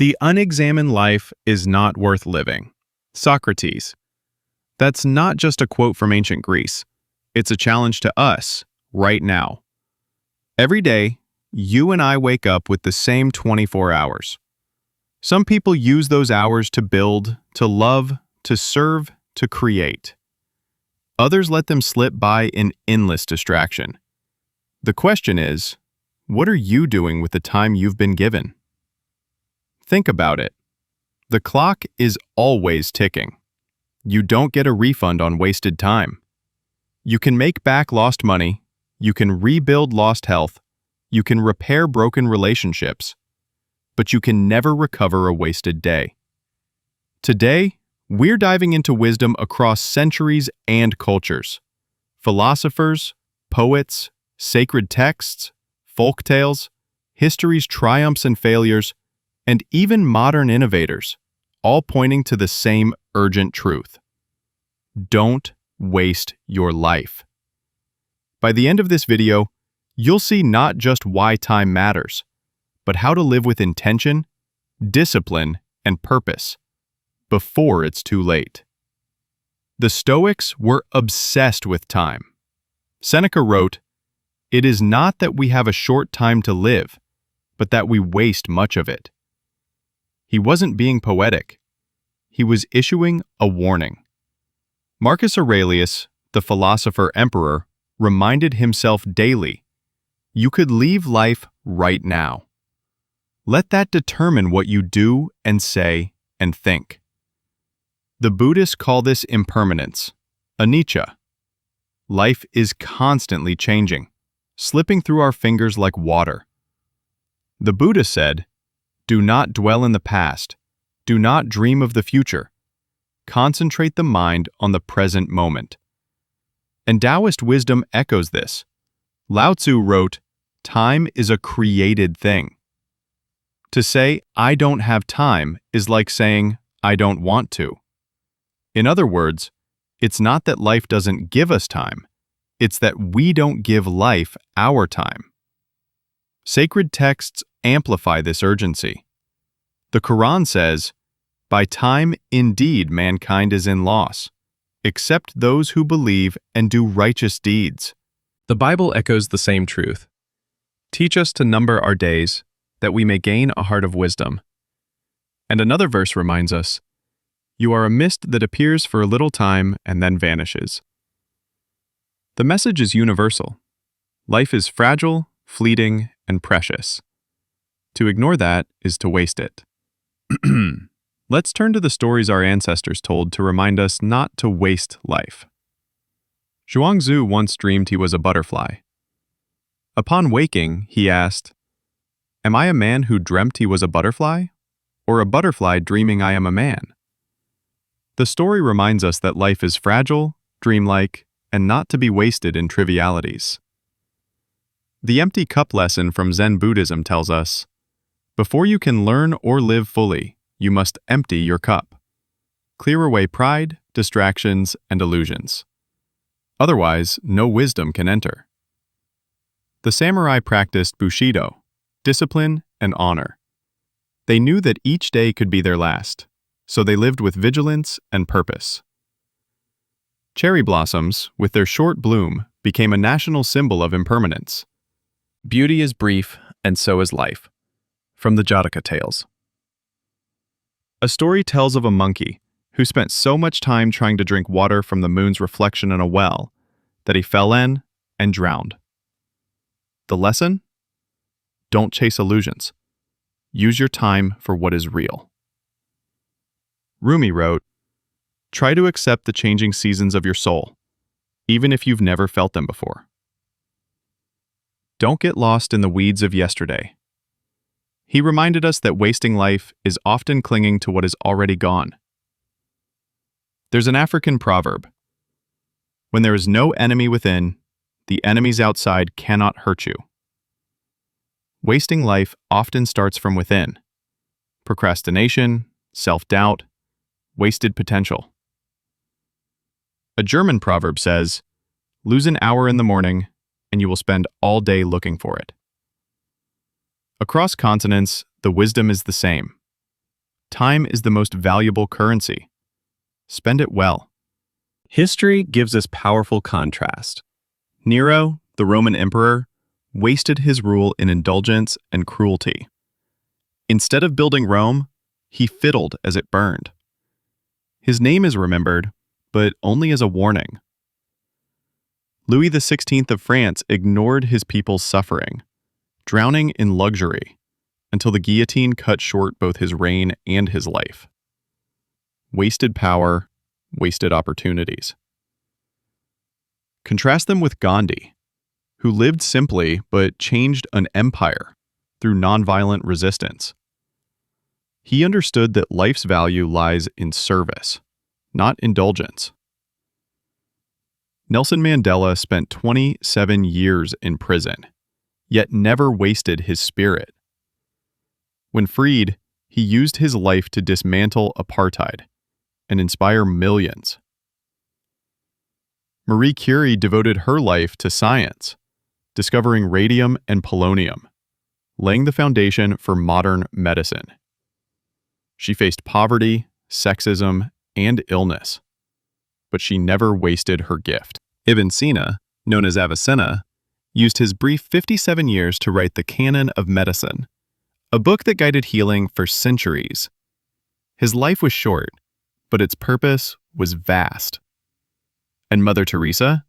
The unexamined life is not worth living. Socrates. That's not just a quote from ancient Greece. It's a challenge to us, right now. Every day, you and I wake up with the same 24 hours. Some people use those hours to build, to love, to serve, to create. Others let them slip by in endless distraction. The question is, what are you doing with the time you've been given? Think about it. The clock is always ticking. You don't get a refund on wasted time. You can make back lost money, you can rebuild lost health, you can repair broken relationships, but you can never recover a wasted day. Today, we're diving into wisdom across centuries and cultures. Philosophers, poets, sacred texts, folk tales, history's triumphs and failures, and even modern innovators, all pointing to the same urgent truth. Don't waste your life. By the end of this video, you'll see not just why time matters, but how to live with intention, discipline, and purpose before it's too late. The Stoics were obsessed with time. Seneca wrote, "It is not that we have a short time to live, but that we waste much of it." He wasn't being poetic. He was issuing a warning. Marcus Aurelius, the philosopher-emperor, reminded himself daily, you could leave life right now. Let that determine what you do and say and think. The Buddhists call this impermanence, anicca. Life is constantly changing, slipping through our fingers like water. The Buddha said, do not dwell in the past. Do not dream of the future. Concentrate the mind on the present moment. And Taoist wisdom echoes this. Lao Tzu wrote, time is a created thing. To say, I don't have time is like saying, I don't want to. In other words, it's not that life doesn't give us time. It's that we don't give life our time. Sacred texts amplify this urgency. The Quran says, by time indeed mankind is in loss, except those who believe and do righteous deeds. The Bible echoes the same truth. Teach us to number our days, that we may gain a heart of wisdom. And another verse reminds us, you are a mist that appears for a little time and then vanishes. The message is universal. Life is fragile, fleeting, and precious. To ignore that is to waste it. Let's turn to the stories our ancestors told to remind us not to waste life. Zhuangzi once dreamed he was a butterfly. Upon waking, he asked, am I a man who dreamt he was a butterfly, or a butterfly dreaming I am a man? The story reminds us that life is fragile, dreamlike, and not to be wasted in trivialities. The empty cup lesson from Zen Buddhism tells us, before you can learn or live fully, you must empty your cup. Clear away pride, distractions, and illusions. Otherwise, no wisdom can enter. The samurai practiced Bushido, discipline, and honor. They knew that each day could be their last, so they lived with vigilance and purpose. Cherry blossoms, with their short bloom, became a national symbol of impermanence. Beauty is brief, and so is life. From the Jataka Tales. A story tells of a monkey who spent so much time trying to drink water from the moon's reflection in a well that he fell in and drowned. The lesson? Don't chase illusions. Use your time for what is real. Rumi wrote, try to accept the changing seasons of your soul, even if you've never felt them before. Don't get lost in the weeds of yesterday. He reminded us that wasting life is often clinging to what is already gone. There's an African proverb, when there is no enemy within, the enemies outside cannot hurt you. Wasting life often starts from within. Procrastination, self-doubt, wasted potential. A German proverb says, lose an hour in the morning, and you will spend all day looking for it. Across continents, the wisdom is the same. Time is the most valuable currency. Spend it well. History gives us powerful contrast. Nero, the Roman emperor, wasted his rule in indulgence and cruelty. Instead of building Rome, he fiddled as it burned. His name is remembered, but only as a warning. Louis XVI of France ignored his people's suffering, drowning in luxury, until the guillotine cut short both his reign and his life. Wasted power, wasted opportunities. Contrast them with Gandhi, who lived simply but changed an empire through nonviolent resistance. He understood that life's value lies in service, not indulgence. Nelson Mandela spent 27 years in prison, yet never wasted his spirit. When freed, he used his life to dismantle apartheid and inspire millions. Marie Curie devoted her life to science, discovering radium and polonium, laying the foundation for modern medicine. She faced poverty, sexism, and illness, but she never wasted her gift. Ibn Sina, known as Avicenna, used his brief 57 years to write the Canon of Medicine, a book that guided healing for centuries. His life was short, but its purpose was vast. And Mother Teresa?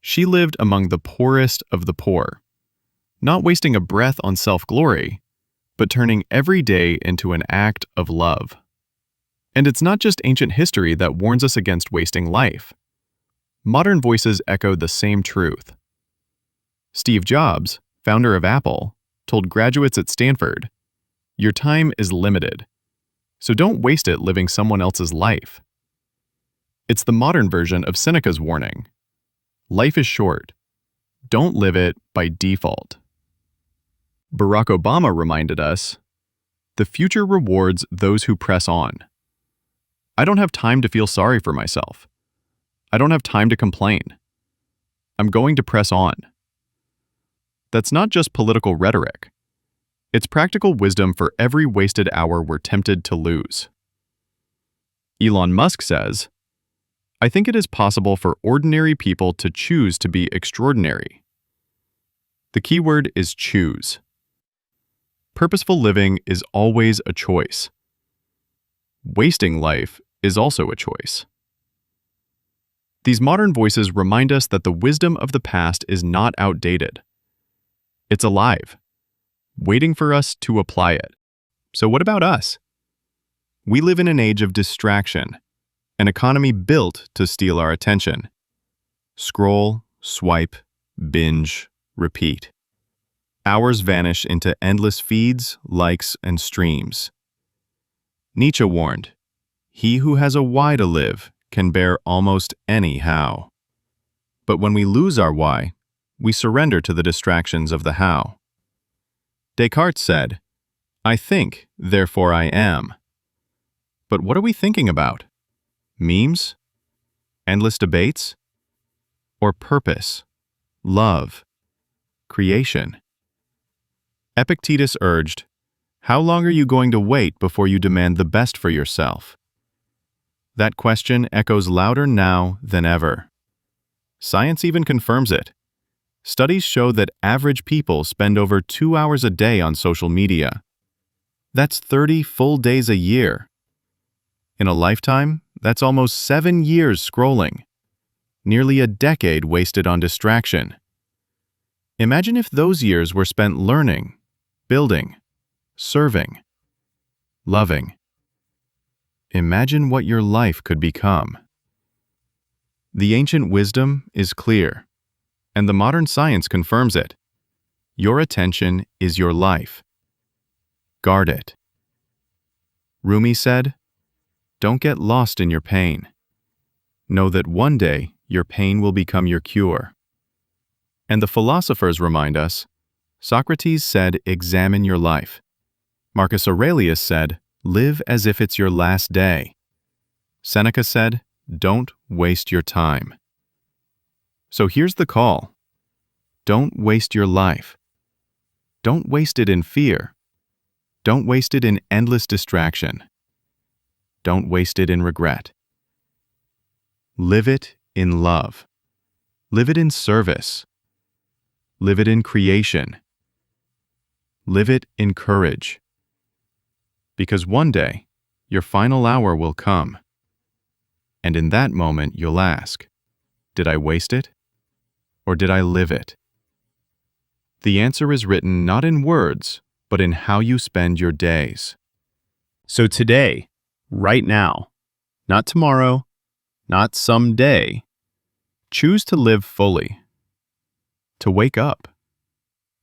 She lived among the poorest of the poor, not wasting a breath on self-glory, but turning every day into an act of love. And it's not just ancient history that warns us against wasting life. Modern voices echo the same truth. Steve Jobs, founder of Apple, told graduates at Stanford, "Your time is limited, so don't waste it living someone else's life." It's the modern version of Seneca's warning. Life is short. Don't live it by default. Barack Obama reminded us, "The future rewards those who press on." I don't have time to feel sorry for myself. I don't have time to complain. I'm going to press on. That's not just political rhetoric. It's practical wisdom for every wasted hour we're tempted to lose. Elon Musk says, "I think it is possible for ordinary people to choose to be extraordinary." The key word is choose. Purposeful living is always a choice. Wasting life is also a choice. These modern voices remind us that the wisdom of the past is not outdated. It's alive, waiting for us to apply it. So what about us? We live in an age of distraction, an economy built to steal our attention. Scroll, swipe, binge, repeat. Hours vanish into endless feeds, likes, and streams. Nietzsche warned, "He who has a why to live can bear almost any how." But when we lose our why, we surrender to the distractions of the how. Descartes said, "I think, therefore I am." But what are we thinking about? Memes? Endless debates? Or purpose, love, creation? Epictetus urged, "How long are you going to wait before you demand the best for yourself?" That question echoes louder now than ever. Science even confirms it. Studies show that average people spend over 2 hours a day on social media. That's 30 full days a year. In a lifetime, that's almost 7 years scrolling. Nearly a decade wasted on distraction. Imagine if those years were spent learning, building, serving, loving. Imagine what your life could become. The ancient wisdom is clear, and the modern science confirms it. Your attention is your life. Guard it. Rumi said, "Don't get lost in your pain. Know that one day your pain will become your cure." And the philosophers remind us, Socrates said, "Examine your life." Marcus Aurelius said, "Live as if it's your last day." Seneca said, "Don't waste your time." So here's the call. Don't waste your life. Don't waste it in fear. Don't waste it in endless distraction. Don't waste it in regret. Live it in love. Live it in service. Live it in creation. Live it in courage. Because one day, your final hour will come. And in that moment, you'll ask, did I waste it? Or did I live it? The answer is written not in words, but in how you spend your days. So today, right now, not tomorrow, not someday, choose to live fully, to wake up,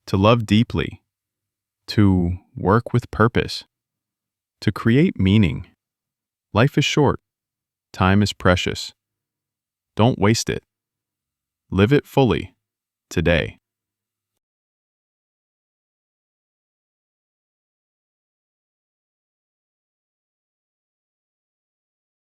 to love deeply, to work with purpose, to create meaning. Life is short. Time is precious. Don't waste it. Live it fully today.